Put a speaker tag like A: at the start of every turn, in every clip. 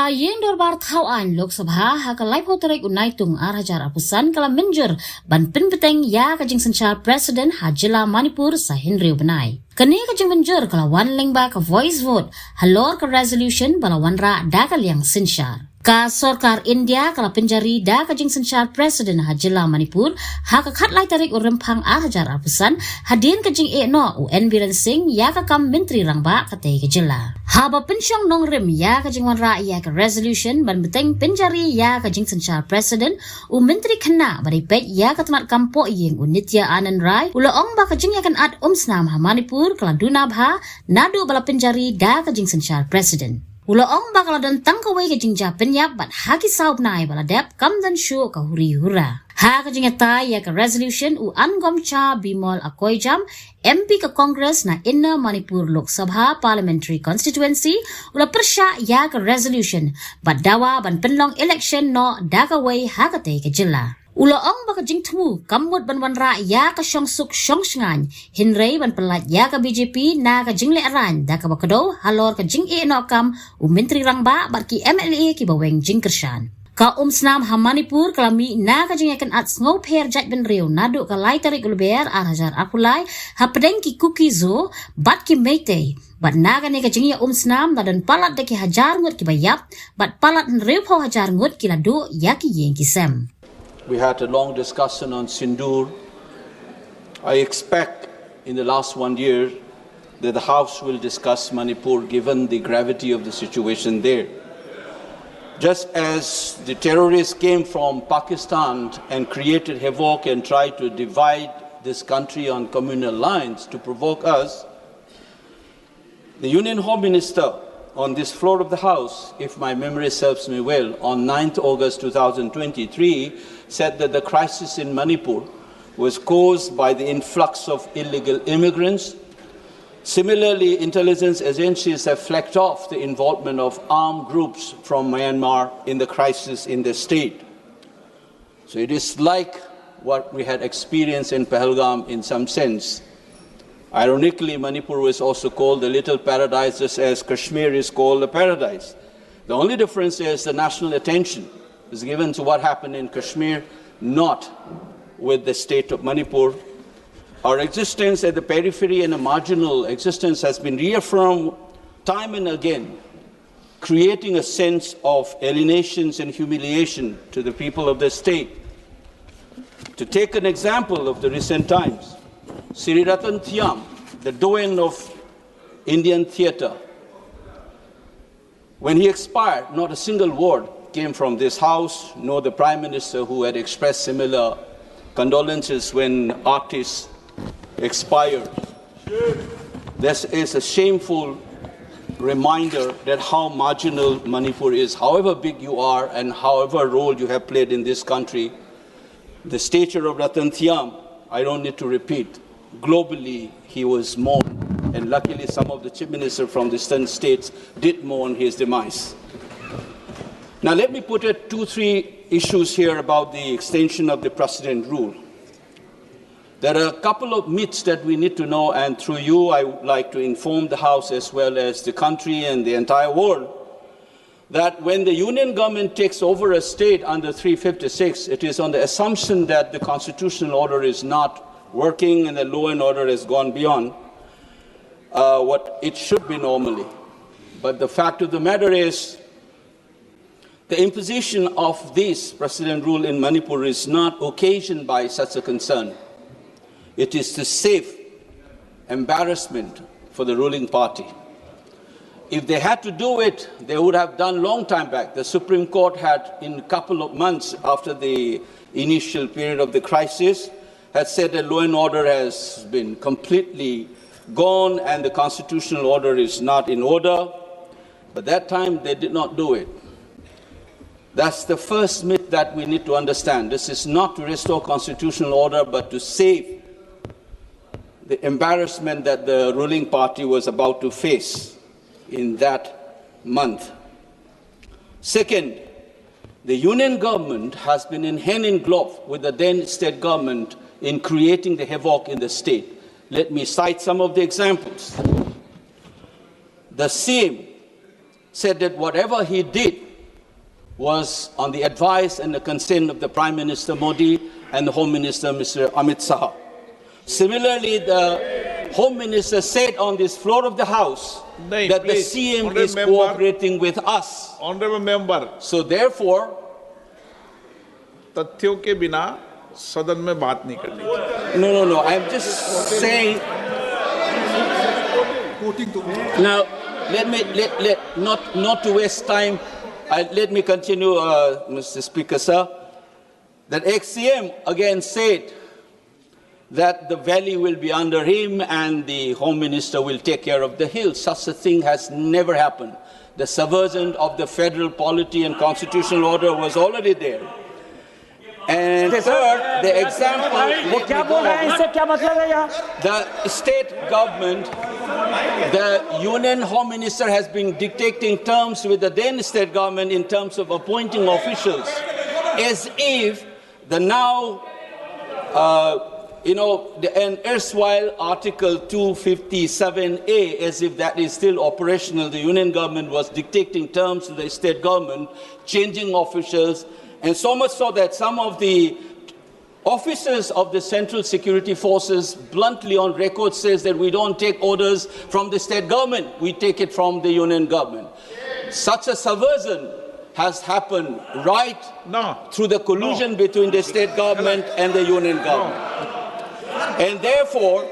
A: Yen dorbar thawaan Lok Sabha ha kalai poterek unai tung arhajar apusan kala minjur ban pinpeteng ya kajing senchar President ha jila Manipur sa Henry Benai. Kani kajing minjur kala wan lengba ka voice vote halor ka resolution bala wanra da kaliang senchar. Ka Sorkar India kala Pinjari da kajing senchar President ha jila Manipur ha ka khat lai tarik urempang arhajar apusan hadin kajing no UN Biren Singh ya ka kam menteri rangba katay ka jila. Haba pensyong nong rim ya kajing wanra ya ka resolution ban beteng Pinjari ya kajing senchar President u menteri Kynnoh bari pet ya ka tamat kampo yeng Nitya Anand Rai ula ong ba kajing ya kan at snam ha Manipur kala dunab ha nadu bala Pinjari da kajing senchar President. Ula ong ba kala dan tangkawai kajing ja penyap bat haki saub nai bala dep kam dan syu ka huri hura. Ha kajing atai ya ka resolution u angom cha bimol akoy jam MP ka Congress na Inner Manipur Lok Sabha Parliamentary Constituency ula persya ya ka resolution bat dawa ban penlong election no dakawai ha katay ka jila. Ula ong ba kajing tumu kamut ban wanra ya ka syong suk syong shngan hinrei ban pelat ya ka BJP na kajing Lehraiñ da ka bakado halor kajing no kam u menteri rangba bat ki MLA ki baweng jing kershan. Ka snam ha Manipur kalami na kajing yakan at ngau per jat ben reu nadu ka lai tarik ulber arhajar apulai ha pedeng ki kuki zo bat ki meite bat naga ne kajing ya snam na dan palat de ki hajar ngut ki bayap bat palat reu pau hajar ngut ki ladu ya ki yeng ki sem.
B: We had a long discussion on Sindoor. I expect in the last 1 year that the House will discuss Manipur given the gravity of the situation there. Just as the terrorists came from Pakistan and created havoc and tried to divide this country on communal lines to provoke us, the Union Home Minister on this floor of the House, if my memory serves me well, on 9th August 2023, said that the crisis in Manipur was caused by the influx of illegal immigrants. Similarly, intelligence agencies have flagged off the involvement of armed groups from Myanmar in the crisis in the state. So it is like what we had experienced in Pahalgam in some sense. Ironically, Manipur was also called the little paradise, just as Kashmir is called the paradise. The only difference is the national attention is given to what happened in Kashmir, not with the state of Manipur. Our existence at the periphery and a marginal existence has been reaffirmed time and again, creating a sense of alienations and humiliation to the people of the state. To take an example of the recent times, Sri Ratan Thiam, the doyen of Indian theatre, when he expired, not a single word came from this house, nor the Prime Minister who had expressed similar condolences when artists expired. This is a shameful reminder that how marginal Manipur is. However big you are and however role you have played in this country, the stature of Ratan Thiam, I don't need to repeat. Globally, he was mourned, and luckily some of the chief ministers from the eastern states did mourn his demise. Now let me put 2-3 issues here about the extension of the precedent rule. There are a couple of myths that we need to know, and through you I would like to inform the House as well as the country and the entire world that when the union government takes over a state under 356, it is on the assumption that the constitutional order is not working and the law and order has gone beyond what it should be normally. But the fact of the matter is, the imposition of this precedent rule in Manipur is not occasioned by such a concern. It is to save embarrassment for the ruling party. If they had to do it, they would have done long time back. The Supreme Court had, in a couple of months after the initial period of the crisis, had said that law and order has been completely gone and the constitutional order is not in order. But that time they did not do it. That's the first myth that we need to understand. This is not to restore constitutional order, but to save the embarrassment that the ruling party was about to face in that month. Second, the union government has been in hand in glove with the then state government in creating the havoc in the state. Let me cite some of the examples. The same said that whatever he did was on the advice and the consent of the Prime Minister Modi and the Home Minister Mr. Amit Shah. Similarly, the Home Minister said on this floor of the House that the CM is cooperating with us.
C: Honorable member,
B: So therefore,
C: तथ्यों के बिना सदन में बात नहीं करनी।
B: no, I'm just saying. Now, not to waste time, let me continue, Mr. Speaker, sir. That ex-CM again said that the valley will be under him and the Home Minister will take care of the hill. Such a thing has never happened. The subversion of the federal polity and constitutional order was already there. And third, the example, the state government, the Union Home Minister has been dictating terms with the then state government in terms of appointing officials, as if the now, an erstwhile Article 257A, as if that is still operational. The Union government was dictating terms to the state government, changing officials, and so much so that some of the officers of the Central Security Forces bluntly on record says that we don't take orders from the state government, we take it from the Union government. Such a subversion has happened right through the collusion between the state government and the Union government. And therefore,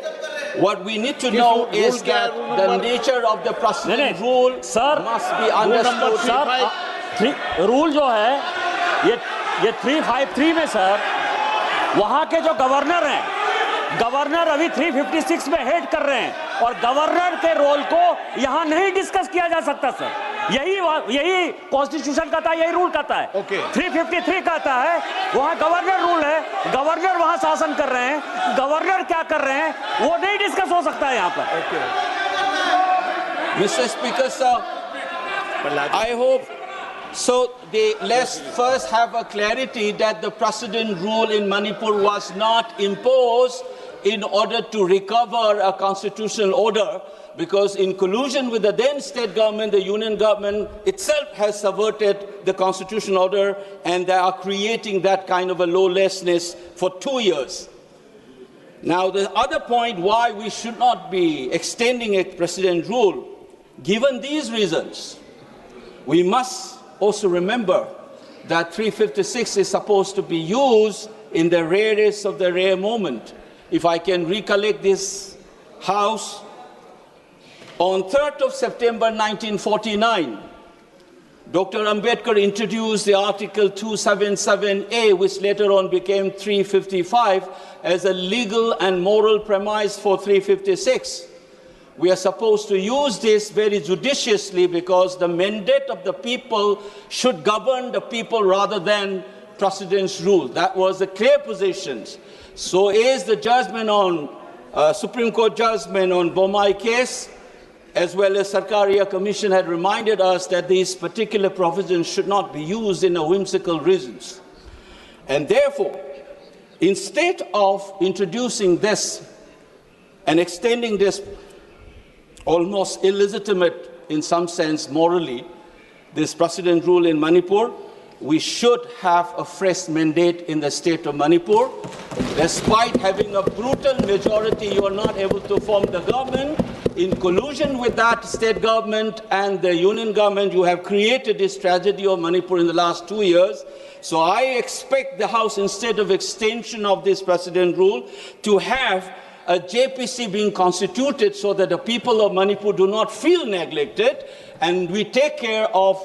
B: what we need to know is that the nature of the precedent rule must be understood.
D: Rule जो है ये 353 में sir, वहां के जो governor हैं, governor अभी 356 में हेड कर रहे हैं और गवर्नर के रोल को यहां नहीं डिस्कस किया जा सकता सर। यही कॉन्स्टिट्यूशन कहता है, यही रूल कहता है। 353 कहता है वहां गवर्नर रूल है, गवर्नर वहां शासन कर रहे हैं, गवर्नर क्या कर रहे हैं वो नहीं डिस्कस हो सकता है यहां पर।
B: Mr. Speaker, sir, I hope so. Let's first have a clarity that the precedent rule in Manipur was not imposed in order to recover a constitutional order, because in collusion with the then state government, the Union government itself has subverted the constitutional order, and they are creating that kind of a lawlessness for 2 years. Now, the other point why we should not be extending a precedent rule, given these reasons, we must also remember that 356 is supposed to be used in the rarest of the rare moment. If I can recollect this House, on 3rd of September 1949, Dr. Ambedkar introduced the Article 277A, which later on became 355, as a legal and moral premise for 356. We are supposed to use this very judiciously because the mandate of the people should govern the people rather than precedent's rule. That was the clear position. So is the judgment on Supreme Court judgment on Bomai case, as well as Sarkaria Commission had reminded us that these particular provisions should not be used in a whimsical reasons. And therefore, instead of introducing this and extending this almost illegitimate, in some sense morally, this precedent rule in Manipur, we should have a fresh mandate in the state of Manipur. Despite having a brutal majority, you are not able to form the government. In collusion with that state government and the union government, you have created this tragedy of Manipur in the last 2 years. So I expect the House, instead of extension of this precedent rule, to have a JPC being constituted so that the people of Manipur do not feel neglected, and we take care of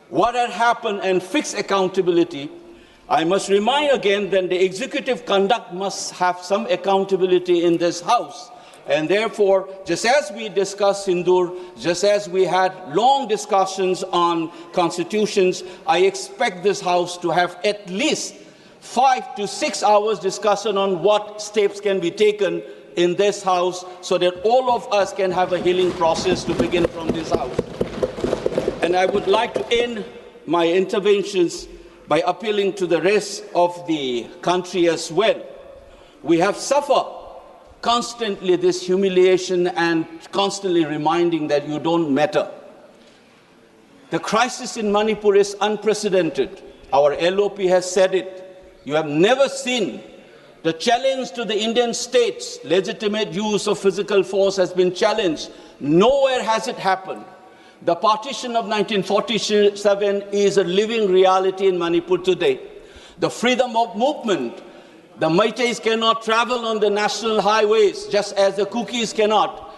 B: what had happened and fix accountability. I must remind again that the executive conduct must have some accountability in this House. And therefore, just as we discussed Sindur, just as we had long discussions on constitutions, I expect this House to have at least 5 to 6 hours discussion on what steps can be taken in this House so that all of us can have a healing process to begin from this House. And I would like to end my interventions by appealing to the rest of the country as well. We have suffered constantly this humiliation and constantly reminding that you don't matter. The crisis in Manipur is unprecedented. Our LOP has said it. You have never seen the challenge to the Indian state's legitimate use of physical force has been challenged. Nowhere has it happened. The partition of 1947 is a living reality in Manipur today. The freedom of movement. The Meiteis cannot travel on the national highways, just as the Kukis cannot.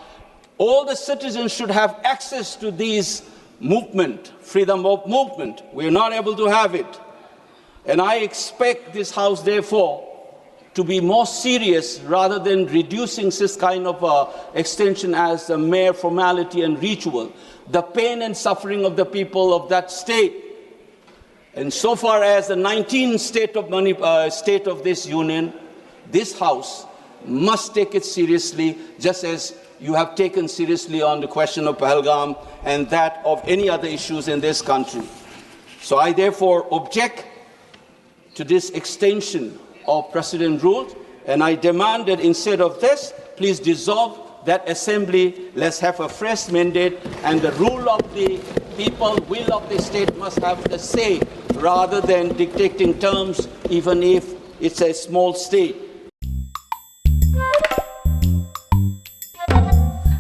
B: All the citizens should have access to these movement, freedom of movement. We are not able to have it. And I expect this House, therefore, to be more serious rather than reducing this kind of extension as a mere formality and ritual. The pain and suffering of the people of that state. And so far as the 19th state of this union, this House must take it seriously, just as you have taken seriously on the question of Pahalgam and that of any other issues in this country. So I therefore object to this extension of precedent rules, and I demand that instead of this, please dissolve that assembly, let's have a fresh mandate, and the rule of the people, will of the state must have the say, rather than dictating terms, even if it's a small state.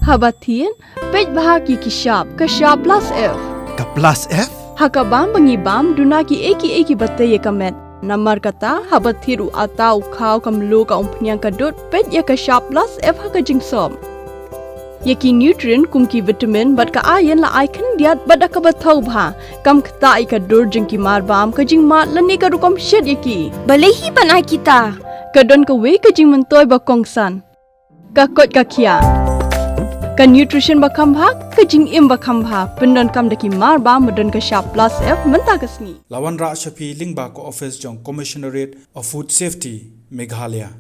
E: Habatien, pej bahagi kishab, kashab plus F.
F: Ka plus F?
E: Hakabam bangibam dunaki eki bataye kamet. Namar kata habathiru atau kau kamlu ka umpnyang kadut pej ya kashab plus F haka jingsom. Yaki nutrient kumki vitamin bat ka ayan la aikan diat bada ka bathau bha kam khta ika dur jingki marbam ka jing mat lani ka rukom shed yaki balehi banai kita kadon ka we ka jing mentoy ba kongsan ka kot ka kia ka nutrition ba khambha ka jing im ba khambha pendon kam daki marbam medon ka sharp plus F menta kasni
F: Lawan Ra Shafi Lingba ko office jong Commissionerate of Food Safety Meghalaya